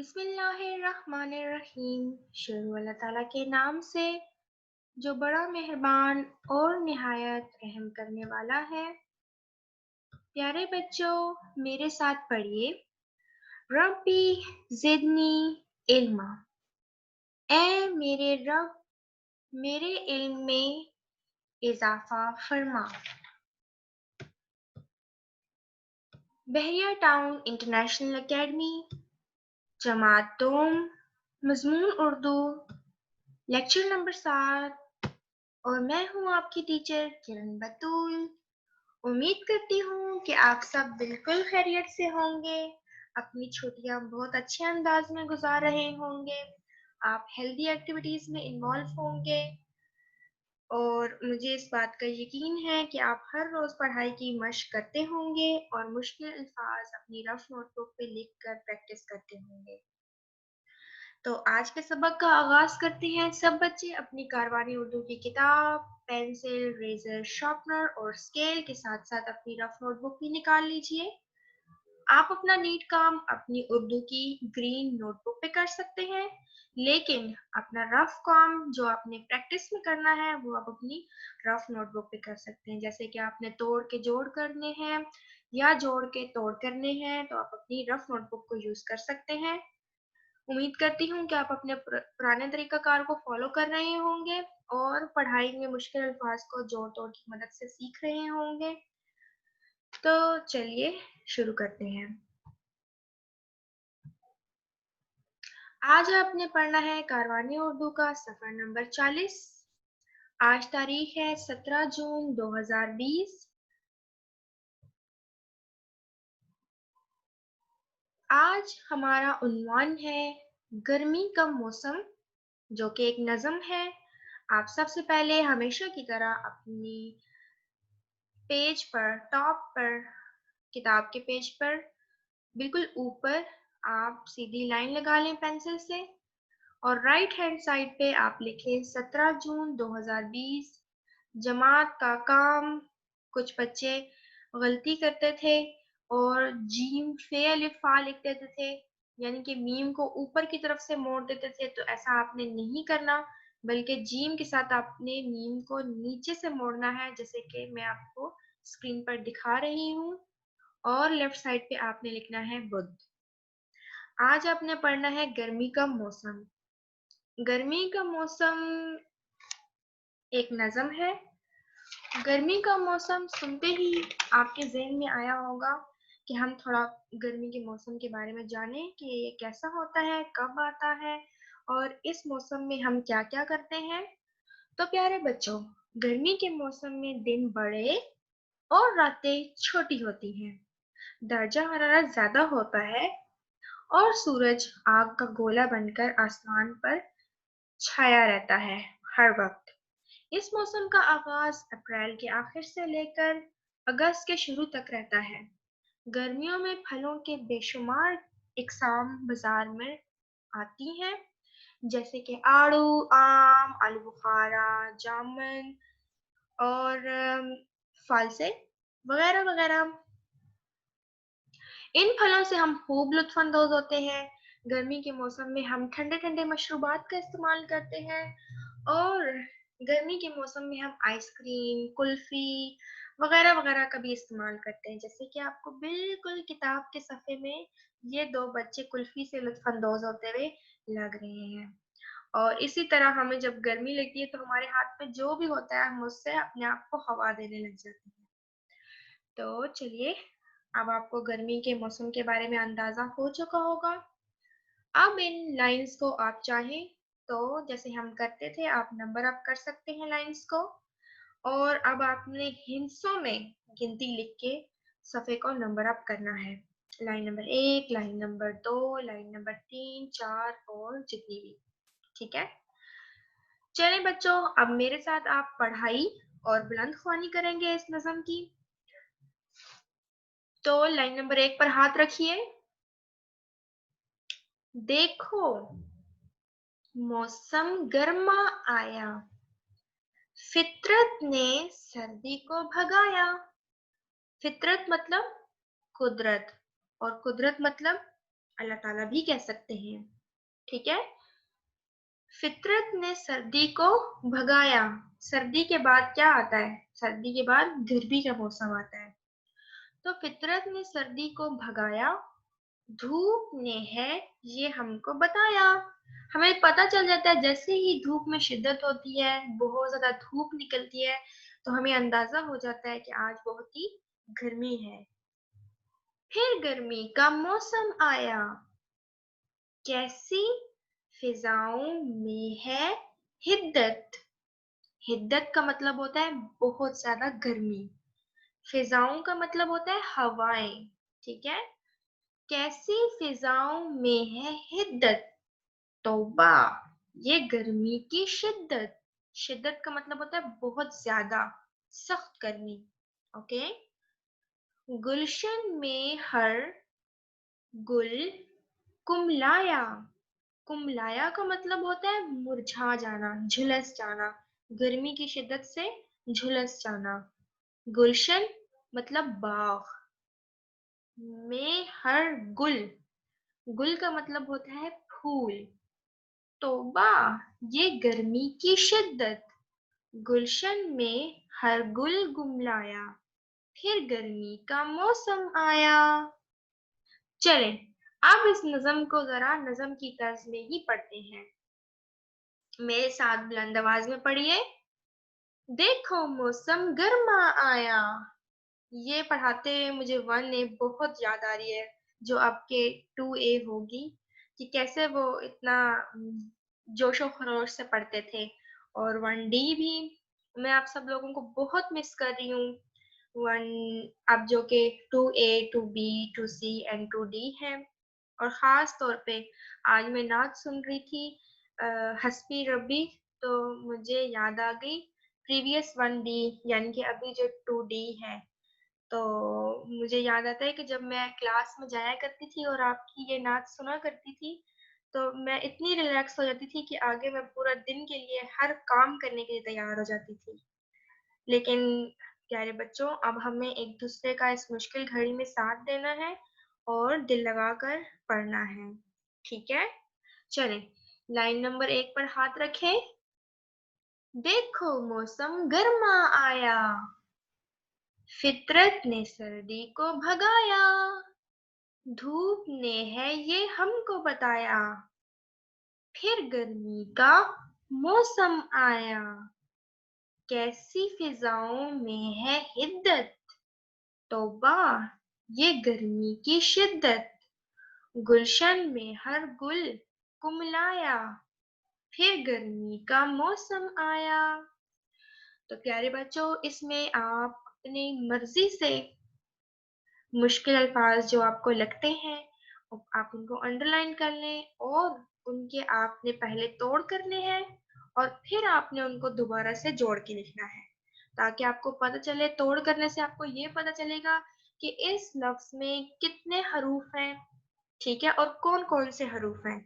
बिस्मिल्लाहिर्रहमानिर्रहीम। शुरू अल्लाह ताला के नाम से जो बड़ा मेहरबान और निहायत रहम करने वाला है। प्यारे बच्चों, मेरे साथ पढ़िए। रब्बी ज़िदनी इल्मा। ए मेरे रब, मेरे इल्म में इजाफा फरमा। बहरिया टाउन इंटरनेशनल एकेडमी, जमात दोम, मजमून उर्दू, लेक्चर नंबर 7। और मैं हूँ आपकी टीचर किरण बतूल। उम्मीद करती हूँ कि आप सब बिल्कुल खैरियत से होंगे, अपनी छुट्टियाँ बहुत अच्छे अंदाज में गुजार रहे होंगे, आप हेल्दी एक्टिविटीज में इन्वॉल्व होंगे और मुझे इस बात का यकीन है कि आप हर रोज पढ़ाई की मशक करते होंगे और मुश्किल अल्फाज अपनी रफ नोटबुक पे लिख कर प्रैक्टिस करते होंगे। तो आज के सबक का आगाज करते हैं। सब बच्चे अपनी कारवानी उर्दू की किताब, पेंसिल, रेजर, शार्पनर और स्केल के साथ साथ अपनी रफ नोटबुक भी निकाल लीजिए। आप अपना नीट काम अपनी उर्दू की ग्रीन नोटबुक पे कर सकते हैं, लेकिन अपना रफ काम जो आपने प्रैक्टिस में करना है वो आप अपनी रफ नोटबुक पे कर सकते हैं। जैसे कि आपने तोड़ के जोड़ करने हैं या जोड़ के तोड़ करने हैं तो आप अपनी रफ नोटबुक को यूज कर सकते हैं। उम्मीद करती हूँ कि आप अपने पुराने तरीकाकार को फॉलो कर रहे होंगे और पढ़ाई में मुश्किल अल्फाज को जोड़ तोड़ की मदद से सीख रहे होंगे। तो चलिए शुरू करते हैं। आज आपने पढ़ना है कारवानी उर्दू का सफर नंबर 40। आज तारीख है 17 जून 2020। आज हमारा उन्वान है गर्मी का मौसम, जो कि एक नज़म है। आप सबसे पहले हमेशा की तरह अपनी पेज पर, टॉप पर, किताब के पेज पर बिल्कुल ऊपर आप सीधी लाइन लगा लें पेंसिल से और राइट हैंड साइड पे आप लिखें 17 जून 2020। जमात का काम। कुछ बच्चे गलती करते थे और जीम फे अलिफ फा लिख देते थे, यानी कि मीम को ऊपर की तरफ से मोड़ देते थे। तो ऐसा आपने नहीं करना, बल्कि जीम के साथ आपने मीम को नीचे से मोड़ना है, जैसे कि मैं आपको स्क्रीन पर दिखा रही हूँ। और लेफ्ट साइड पे आपने लिखना है बुध। आज आपने पढ़ना है गर्मी का मौसम। गर्मी का मौसम एक नज़म है। गर्मी का मौसम सुनते ही आपके ज़हन में आया होगा कि हम थोड़ा गर्मी के मौसम के बारे में जानें कि ये कैसा होता है, कब आता है और इस मौसम में हम क्या-क्या करते हैं। तो प्यारे बच्चों, गर्मी के मौसम में दिन बड़े और रातें छोटी होती हैं। दर्जा हरारत ज़्यादा होता है और सूरज आग का गोला बनकर आसमान पर छाया रहता है हर वक्त। इस मौसम का आगाज अप्रैल के आखिर से लेकर अगस्त के शुरू तक रहता है। गर्मियों में फलों के बेशुमार इकसाम बाजार में आती हैं, जैसे कि आड़ू, आम, आलू बुखारा, जामुन और फालसे वगैरह वगैरह। इन फलों से हम खूब लुत्फानंदोज होते हैं। गर्मी के मौसम में हम ठंडे ठंडे मशरूबात का इस्तेमाल करते हैं और गर्मी के मौसम में हम आइसक्रीम, कुल्फी वगैरह वगैरह का भी इस्तेमाल करते हैं। जैसे कि आपको बिल्कुल किताब के सफ़े में ये दो बच्चे कुल्फी से लुत्फानंदोज होते हुए लग रहे हैं। और इसी तरह हमें जब गर्मी लगती है तो हमारे हाथ में जो भी होता है हम उससे अपने आप को हवा देने लग जाते हैं। तो चलिए, अब आपको गर्मी के मौसम के बारे में अंदाजा हो चुका होगा। अब इन लाइंस को आप चाहें तो जैसे हम करते थे आप नंबर अप कर सकते हैं लाइंस को। और अब आपने हिंसों में गिनती लिख के सफ़े को नंबर अप करना है। Line number 1, line number 2, line number 3, 4 और जितनी भी। ठीक है, चलें बच्चों, अब मेरे साथ आप पढ़ाई और बुलंद ख्वानी करेंगे इस नज़म की। तो लाइन नंबर 1 पर हाथ रखिए। देखो मौसम गर्मा आया, फितरत ने सर्दी को भगाया। फितरत मतलब कुदरत और कुदरत मतलब अल्लाह ताला भी कह सकते हैं। ठीक है। फितरत ने सर्दी को भगाया। सर्दी के बाद क्या आता है? सर्दी के बाद गर्मी का मौसम आता है। तो फितरत ने सर्दी को भगाया, धूप ने है ये हमको बताया। हमें पता चल जाता है जैसे ही धूप में शिद्दत होती है, बहुत ज्यादा धूप निकलती है, तो हमें अंदाजा हो जाता है कि आज बहुत ही गर्मी है। फिर गर्मी का मौसम आया, कैसी फिजाओं में है हिद्दत। हिद्दत का मतलब होता है बहुत ज्यादा गर्मी। फिजाओं का मतलब होता है हवाएं। ठीक है। कैसी फिजाओं में है हिद्दत, तौबा ये गर्मी की शिद्दत। शिद्दत का मतलब होता है बहुत ज्यादा, सख्त गर्मी। ओके। गुलशन में हर गुल कुमलाया। कुमलाया का मतलब होता है मुरझा जाना, झुलस जाना, गर्मी की शिद्दत से झुलस जाना। गुलशन मतलब बाग। में हर गुल, गुल का मतलब होता है फूल। तौबा ये गर्मी की शिद्दत। गुलशन में हर गुल गुमलाया, फिर गर्मी का मौसम आया। चलें, अब इस नज़म को जरा नज़म की तर्ज में ही पढ़ते हैं। मेरे साथ बुलंद आवाज में पढ़िए। देखो मौसम गर्मा आया। ये पढ़ाते हुए मुझे 1A बहुत याद आ रही है, जो आपके 2A होगी, कि कैसे वो इतना जोशो खरोश से पढ़ते थे। और 1D भी मैं आप सब लोगों को बहुत मिस कर रही हूँ। वन अब जो कि 2A 2B 2C and 2D है। और ख़ास तौर पे आज मैं नात सुन रही थी हस्बी रब्बी, तो मुझे याद आ गई प्रीवियस 1D, यानी कि अभी जो 2D है। तो मुझे याद आता है कि जब मैं क्लास में जाया करती थी और आपकी ये नात सुना करती थी, तो मैं इतनी रिलैक्स हो जाती थी कि आगे मैं पूरा दिन के लिए हर काम करने के लिए तैयार हो जाती थी। लेकिन प्यारे बच्चों, अब हमें एक दूसरे का इस मुश्किल घड़ी में साथ देना है और दिल लगाकर पढ़ना है। ठीक है। चलें, लाइन नंबर 1 पर हाथ रखें। देखो मौसम गर्मा आया, फितरत ने सर्दी को भगाया, धूप ने है ये हमको बताया, फिर गर्मी का मौसम आया, कैसी फिजाओं में है हिद्दत, तौबा ये गर्मी की शिद्दत। गुलशन में हर गुल कुमलाया, फिर गर्मी का मौसम आया। तो प्यारे बच्चों, इसमें आप अपनी मर्जी से मुश्किल अल्फाज जो आपको लगते हैं आप उनको अंडरलाइन कर लें, और उनके आपने पहले तोड़ करने हैं, और फिर आपने उनको दोबारा से जोड़ के लिखना है, ताकि आपको पता चले। तोड़ करने से आपको ये पता चलेगा कि इस लफ्ज में कितने हरूफ हैं। ठीक है। और कौन कौन से हरूफ हैं।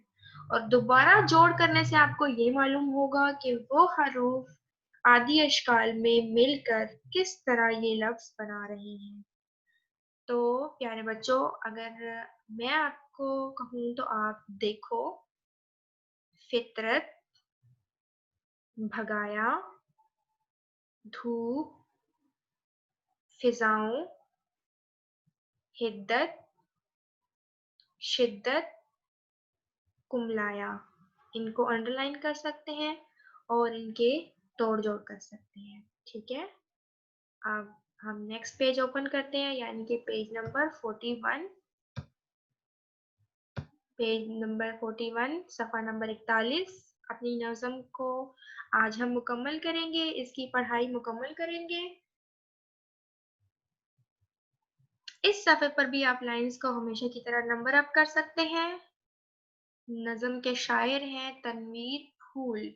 और दोबारा जोड़ करने से आपको ये मालूम होगा कि वो हरूफ आदि अशकाल में मिलकर किस तरह ये लफ्ज बना रहे हैं। तो प्यारे बच्चों, अगर मैं आपको कहूँ तो आप देखो, फितरत, भगाया, धूप, फिजाओं, हिद्दत, शिद्दत, कुमलाया, इनको अंडरलाइन कर सकते हैं और इनके तोड़ जोड़ कर सकते हैं। ठीक है। अब हम नेक्स्ट पेज ओपन करते हैं, यानी कि पेज नंबर 41। पेज नंबर 41 सफ़ा नंबर 41। अपनी नज़म को आज हम मुकम्मल करेंगे, इसकी पढ़ाई मुकम्मल करेंगे। इस सफ़े पर भी आप लाइंस को हमेशा की तरह नंबर अप कर सकते हैं। नज़म के शायर हैं तनवीर फूल।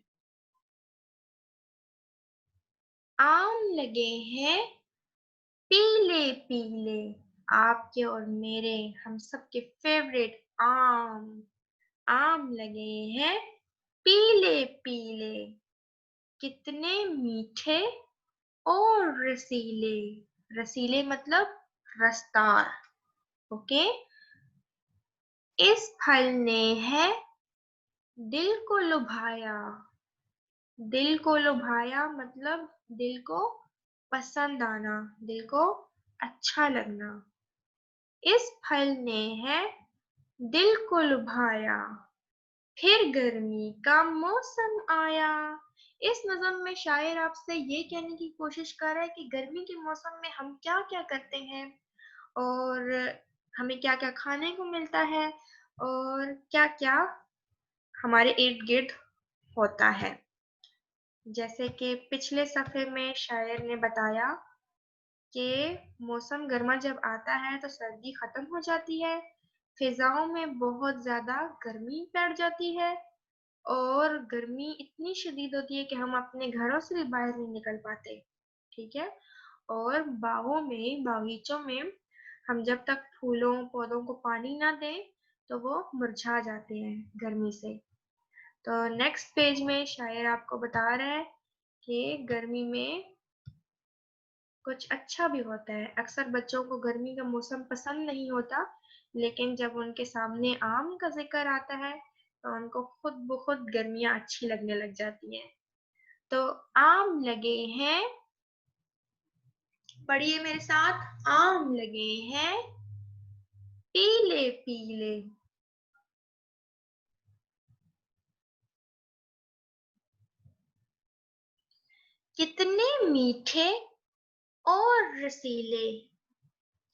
आम लगे हैं पीले पीले, आपके और मेरे हम सबके फेवरेट आम। आम लगे हैं पीले पीले, कितने मीठे और रसीले। रसीले मतलब रसदार। ओके। इस फल ने है दिल को लुभाया। दिल को लुभाया मतलब दिल को पसंद आना, दिल को अच्छा लगना। इस फल ने है दिल को लुभाया, फिर गर्मी का मौसम आया। इस नज़म में शायर आपसे ये कहने की कोशिश कर रहा है कि गर्मी के मौसम में हम क्या-क्या करते हैं और हमें क्या-क्या खाने को मिलता है और क्या-क्या हमारे इर्द-गिर्द होता है। जैसे कि पिछले सफ़े में शायर ने बताया कि मौसम गर्मा जब आता है तो सर्दी ख़त्म हो जाती है, फ़िज़ाओं में बहुत ज़्यादा गर्मी बढ़ जाती है और गर्मी इतनी शदीद होती है कि हम अपने घरों से भी बाहर नहीं निकल पाते, ठीक है? और बागों में, बागीचों में हम जब तक फूलों, पौधों को पानी ना दें, तो वो मुरझा जाते हैं गर्मी से। तो नेक्स्ट पेज में शायर आपको बता रहा है कि गर्मी में कुछ अच्छा भी होता है। अक्सर बच्चों को गर्मी का मौसम पसंद नहीं होता, लेकिन जब उनके सामने आम का ज़िक्र आता है, तो उनको खुद ब खुद गर्मियाँ अच्छी लगने लग जाती हैं। तो आम लगे हैं, पढ़िए मेरे साथ, आम लगे हैं पीले-पीले। कितने मीठे और रसीले,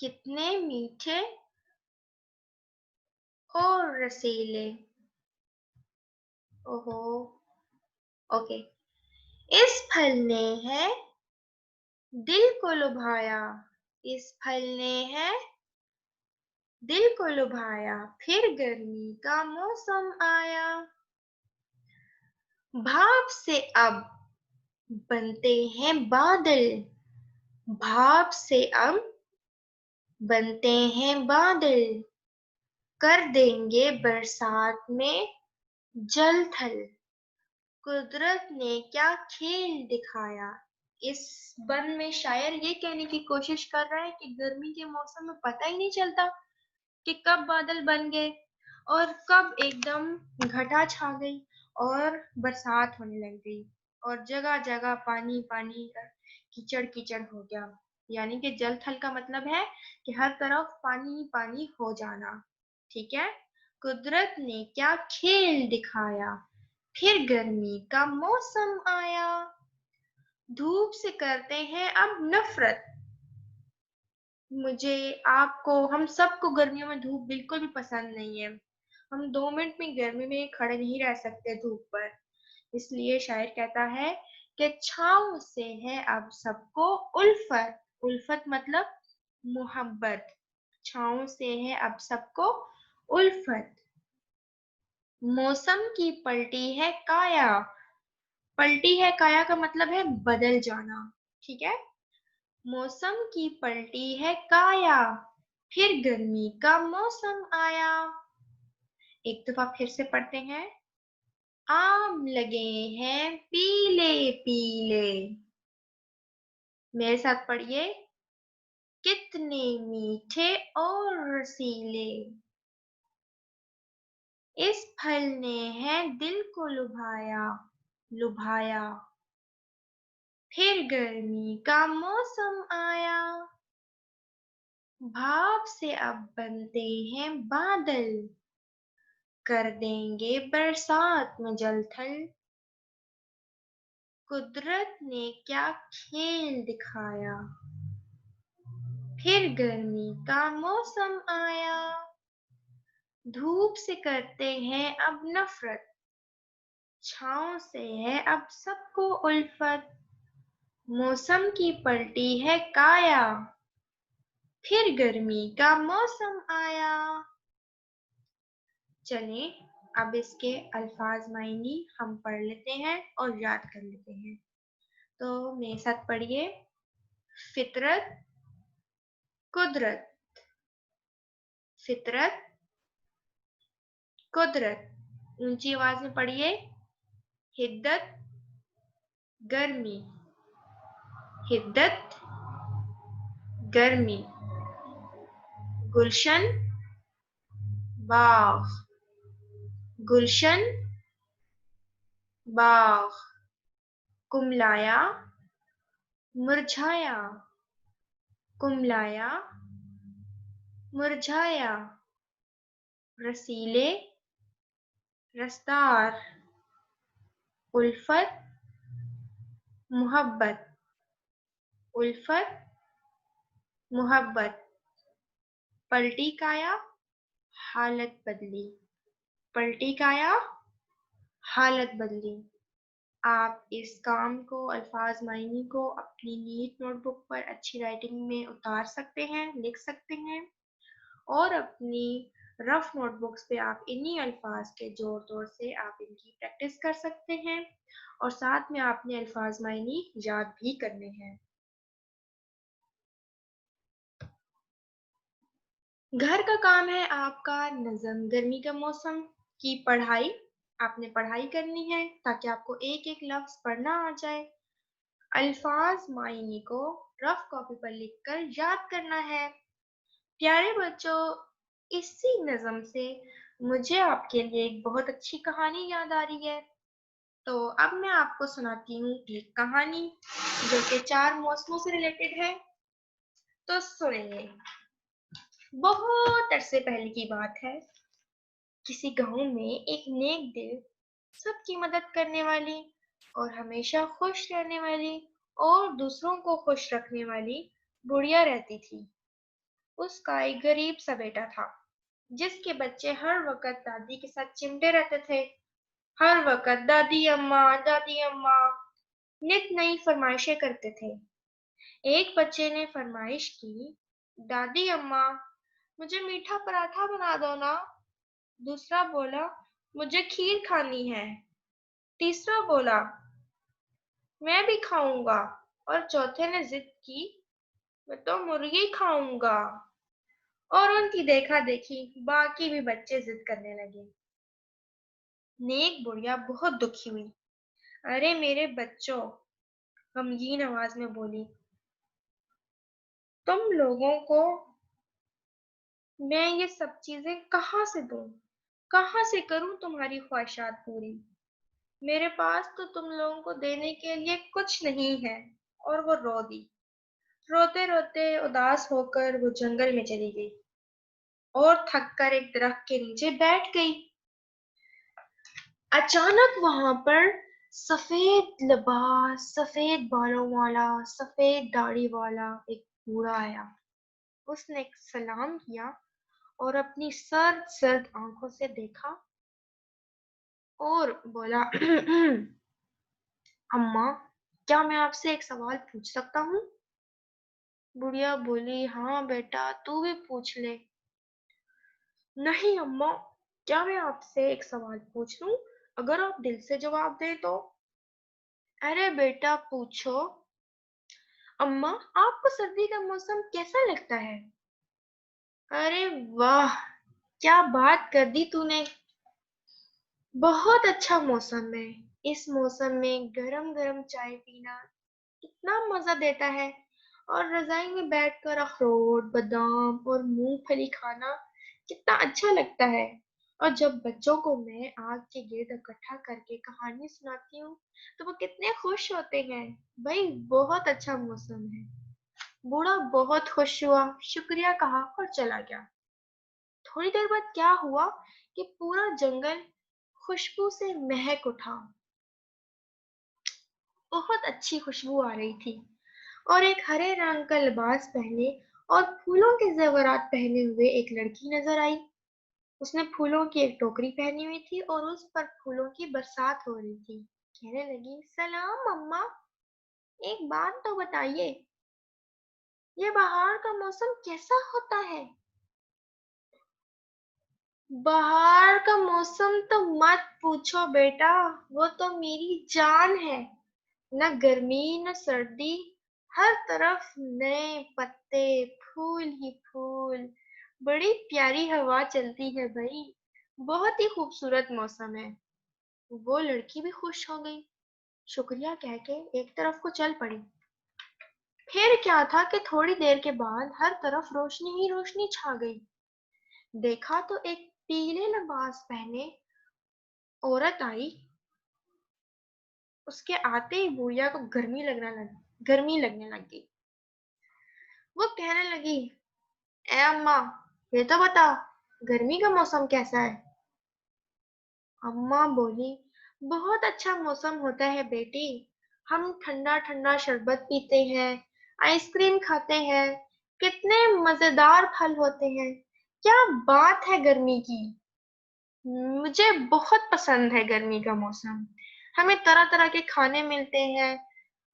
कितने मीठे और रसीले। ओहो! ओके। इस फल ने है दिल को लुभाया, इस फल ने है दिल को लुभाया, फिर गर्मी का मौसम आया। भाप से अब बनते हैं बादल, भाप से अब बनते हैं बादल, कर देंगे बरसात में जल थल। कुदरत ने क्या खेल दिखाया। इस बन में शायर ये कहने की कोशिश कर रहा है कि गर्मी के मौसम में पता ही नहीं चलता कि कब बादल बन गए और कब एकदम घटा छा गई और बरसात होने लग गई और जगह-जगह पानी-पानी कीचड़-कीचड़ हो गया। यानी कि जल थल का मतलब है कि हर तरफ पानी-पानी हो जाना। ठीक है? कुदरत ने क्या खेल दिखाया, फिर गर्मी का मौसम आया। धूप से करते हैं अब नफ़रत। मुझे, आपको, हम सबको गर्मियों में धूप बिल्कुल भी पसंद नहीं है। हम 2 मिनट भी गर्मी में खड़े नहीं रह सकते धूप पर। इसलिए शायर कहता है कि छाँव से है अब सबको उल्फत। उल्फत मतलब मोहब्बत। छाँव से है अब सबको उल्फत। मौसम की पलटी है काया। पलटी है काया का मतलब है बदल जाना। ठीक है? मौसम की पलटी है काया, फिर गर्मी का मौसम आया। एक दफा फिर से पढ़ते हैं। आम लगे हैं पीले-पीले। मेरे साथ पढ़िए। कितने मीठे और रसीले। इस फल ने है दिल को लुभाया, लुभाया। फिर गर्मी का मौसम आया। भाप से अब बनते हैं बादल, कर देंगे बरसात में जल थल। कुदरत ने क्या खेल दिखाया, फिर गर्मी का मौसम आया। धूप से करते हैं अब नफरत, छाँव से है अब सबको उल्फत। मौसम की पलटी है काया, फिर गर्मी का मौसम आया। चलें, अब इसके अल्फाज मायनी हम पढ़ लेते हैं और याद कर लेते हैं। तो मेरे साथ पढ़िए। फितरत, कुदरत, फितरत, कुदरत। ऊंची आवाज में पढ़िए। हिद्दत, गर्मी, हिद्दत, गर्मी। गुलशन, बाग, गुलशन, बाग, कुमलाया, मुरझाया, कुमलाया, मुरझाया, रसीले, रसदार, उल्फत, मोहब्बत, उल्फत, मोहब्बत, पलटी काया, हालत बदली, पलटी काया, हालत बदली। आप इस काम को, अल्फाज मायनी को अपनी नीट नोटबुक पर अच्छी राइटिंग में उतार सकते हैं, लिख सकते हैं और अपनी रफ नोटबुक्स पे आप इन्हीं अल्फाज के जोड़ तोड़ से आप इनकी प्रैक्टिस कर सकते हैं और साथ में आपने अल्फाज मायनी याद भी करने हैं। घर का काम है आपका नज़म, गर्मी का मौसम की पढ़ाई। आपने पढ़ाई करनी है ताकि आपको एक एक लफ्ज पढ़ना आ जाए। अल्फाज मायनी को रफ कॉपी पर लिखकर याद करना है। प्यारे बच्चों, इसी नज़म से मुझे आपके लिए एक बहुत अच्छी कहानी याद आ रही है। तो अब मैं आपको सुनाती हूँ एक कहानी जो कि 4 मौसमों से रिलेटेड है। तो सुनिए। बहुत अरसे पहले की बात है। किसी गांव में एक नेक दिल, सबकी मदद करने वाली और हमेशा खुश रहने वाली और दूसरों को खुश रखने वाली बुढ़िया रहती थी। उसका एक गरीब सा बेटा था जिसके बच्चे हर वक्त दादी के साथ चिमटे रहते थे। हर वक्त दादी अम्मा नित नई फरमाइशें करते थे। एक बच्चे ने फरमाइश की, दादी अम्मा मुझे मीठा पराठा बना दो ना। दूसरा बोला, मुझे खीर खानी है। तीसरा बोला, मैं भी खाऊंगा। और चौथे ने जिद की, मैं तो मुर्गी खाऊंगा। और उनकी देखा देखी बाकी भी बच्चे जिद करने लगे। नेक बुढ़िया बहुत दुखी हुई। अरे मेरे बच्चों, गमगीन आवाज में बोली, तुम लोगों को मैं ये सब चीजें कहाँ से दूं? कहाँ से करूं तुम्हारी ख्वाहिशात पूरी? मेरे पास तो तुम लोगों को देने के लिए कुछ नहीं है। और वो रो दी। रोते रोते उदास होकर वो जंगल में चली गई और थक कर एक दरख्त के नीचे बैठ गई। अचानक वहां पर सफेद लिबास, सफेद बालों वाला, सफेद दाढ़ी वाला एक बूढ़ा आया। उसने सलाम किया और अपनी सर्द सर्द आंखों से देखा और बोला, अम्मा, क्या मैं आपसे एक सवाल पूछ सकता हूँ? बुढ़िया बोली, हाँ बेटा, तू भी पूछ ले। नहीं अम्मा, क्या मैं आपसे एक सवाल पूछ लूं? अगर आप दिल से जवाब दें तो। अरे बेटा पूछो। अम्मा, आपको सर्दी का मौसम कैसा लगता है? अरे वाह, क्या बात कर दी तूने। बहुत अच्छा मौसम है। इस मौसम में गरम गरम चाय पीना कितना मजा देता है और रजाई में बैठकर अखरोट, बादाम और मूंगफली खाना कितना अच्छा लगता है। और जब बच्चों को मैं आग के गिर्द इकट्ठा करके कहानी सुनाती हूँ तो वो कितने खुश होते हैं। भाई बहुत अच्छा मौसम है। बूढ़ा बहुत खुश हुआ, शुक्रिया कहा और चला गया। थोड़ी देर बाद क्या हुआ कि पूरा जंगल खुशबू से महक उठा। बहुत अच्छी खुशबू आ रही थी और एक हरे रंग का लिबास पहने और फूलों के जेवरात पहने हुए एक लड़की नजर आई। उसने फूलों की एक टोकरी पहनी हुई थी और उस पर फूलों की बरसात हो रही थी। कहने लगी, सलाम अम्मा, एक बात तो बताइए, ये बाहर का मौसम कैसा होता है? बाहर का मौसम तो मत पूछो बेटा, वो तो मेरी जान है। न गर्मी न सर्दी, हर तरफ नए पत्ते, फूल ही फूल, बड़ी प्यारी हवा चलती है भाई। बहुत ही खूबसूरत मौसम है। वो लड़की भी खुश हो गई, शुक्रिया कह के एक तरफ को चल पड़ी। फिर क्या था कि थोड़ी देर के बाद हर तरफ रोशनी ही रोशनी छा गई। देखा तो एक पीले लिबास पहने औरत आई। उसके आते ही बुढ़िया को गर्मी लगने लग गई। वो कहने लगी, ए अम्मा, ये तो बता, गर्मी का मौसम कैसा है? अम्मा बोली, बहुत अच्छा मौसम होता है बेटी। हम ठंडा ठंडा शरबत पीते हैं, आइसक्रीम खाते हैं, कितने मजेदार फल होते हैं। क्या बात है गर्मी की। मुझे बहुत पसंद है गर्मी का मौसम। हमें तरह तरह के खाने मिलते हैं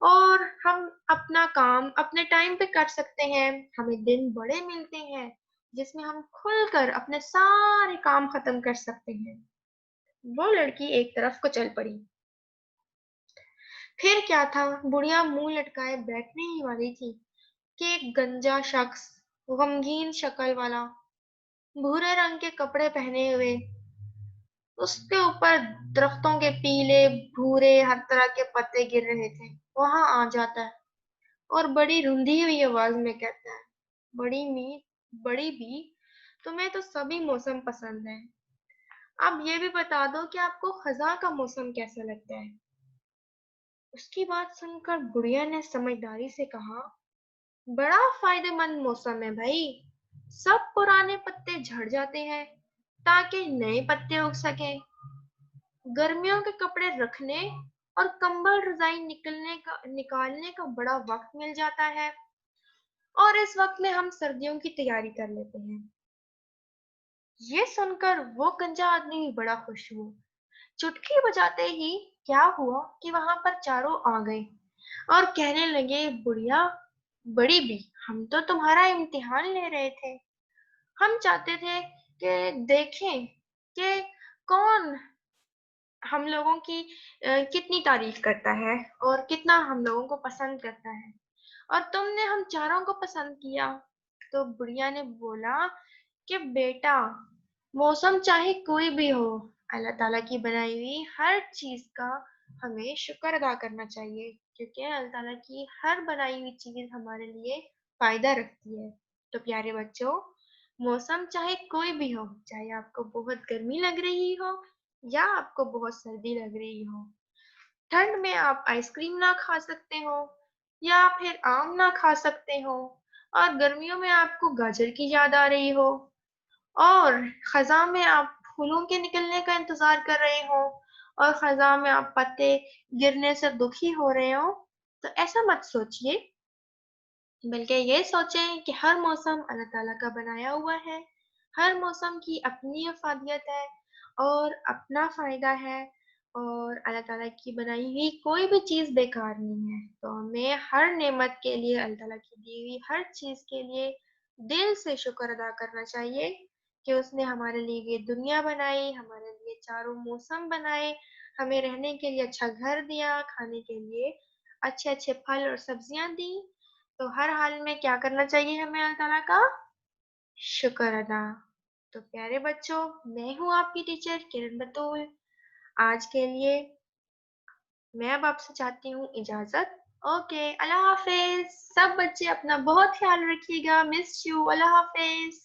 और हम अपना काम अपने टाइम पे कर सकते हैं। हमें दिन बड़े मिलते हैं जिसमें हम खुलकर अपने सारे काम खत्म कर सकते हैं। वो लड़की एक तरफ को चल पड़ी। फिर क्या था, बुढ़िया मुंह लटकाए बैठने ही वाली थी कि एक गंजा शख्स, गमगीन शक्ल वाला, भूरे रंग के कपड़े पहने हुए, उसके ऊपर दरख्तों के पीले भूरे हर तरह के पत्ते गिर रहे थे, वहां आ जाता है और बड़ी रुंधी हुई आवाज में कहता है, बड़ी भी, तुम्हें तो सभी मौसम पसंद है। अब ये भी बता दो कि आपको खजा का मौसम कैसा लगता है? उसकी बात सुनकर बुढ़िया ने समझदारी से कहा, बड़ा फायदेमंद मौसम है भाई। सब पुराने पत्ते झड़ जाते हैं ताकि नए पत्ते उग सके। गर्मियों के कपड़े रखने और कंबल रजाई निकालने का बड़ा वक्त मिल जाता है और इस वक्त में हम सर्दियों की तैयारी कर लेते हैं। ये सुनकर वो गंजा आदमी भी बड़ा खुश हुआ। चुटकी बजाते ही क्या हुआ कि वहां पर चारों आ गए और कहने लगे, बुढ़िया, बड़ी भी, हम तो तुम्हारा इम्तिहान ले रहे थे। हम चाहते थे कि देखें कि कौन हम लोगों की कितनी तारीफ करता है और कितना हम लोगों को पसंद करता है, और तुमने हम चारों को पसंद किया। तो बुढ़िया ने बोला कि बेटा, मौसम चाहे कोई भी हो, अल्लाह ताला की बनाई हुई हर चीज का हमें शुक्र अदा करना चाहिए, क्योंकि अल्लाह ताला की हर बनाई हुई चीज हमारे लिए फायदा रखती है। तो प्यारे बच्चों, मौसम चाहे कोई भी हो, चाहे आपको बहुत गर्मी लग रही हो या आपको बहुत सर्दी लग रही हो, ठंड में आप आइसक्रीम ना खा सकते हो या फिर आम ना खा सकते हो, और गर्मियों में आपको गाजर की याद आ रही हो, और खजा में आप फूलों के निकलने का इंतजार कर रहे हो, और खजा में आप पत्ते गिरने से दुखी हो रहे हो, तो ऐसा मत सोचिए, बल्कि ये सोचें कि हर मौसम अल्लाह ताला का बनाया हुआ है। हर मौसम की अपनी अफादियत है और अपना फायदा है, और अल्लाह ताला की बनाई हुई कोई भी चीज़ बेकार नहीं है। तो हमें हर नेमत के लिए, अल्लाह ताला की दी हुई हर चीज़ के लिए दिल से शुक्र अदा करना चाहिए कि उसने हमारे लिए ये दुनिया बनाई, हमारे लिए चारों मौसम बनाए, हमें रहने के लिए अच्छा घर दिया, खाने के लिए अच्छे अच्छे फल और सब्जियां दी। तो हर हाल में क्या करना चाहिए हमें अल्लाह ताला का? शुक्र अदा। तो प्यारे बच्चों, मैं हूँ आपकी टीचर किरण बतूल। आज के लिए मैं अब आपसे चाहती हूँ इजाज़त। ओके, अल्लाह हाफ़िज़। सब बच्चे अपना बहुत ख्याल रखिएगा। Miss you. अल्लाह हाफ़िज़।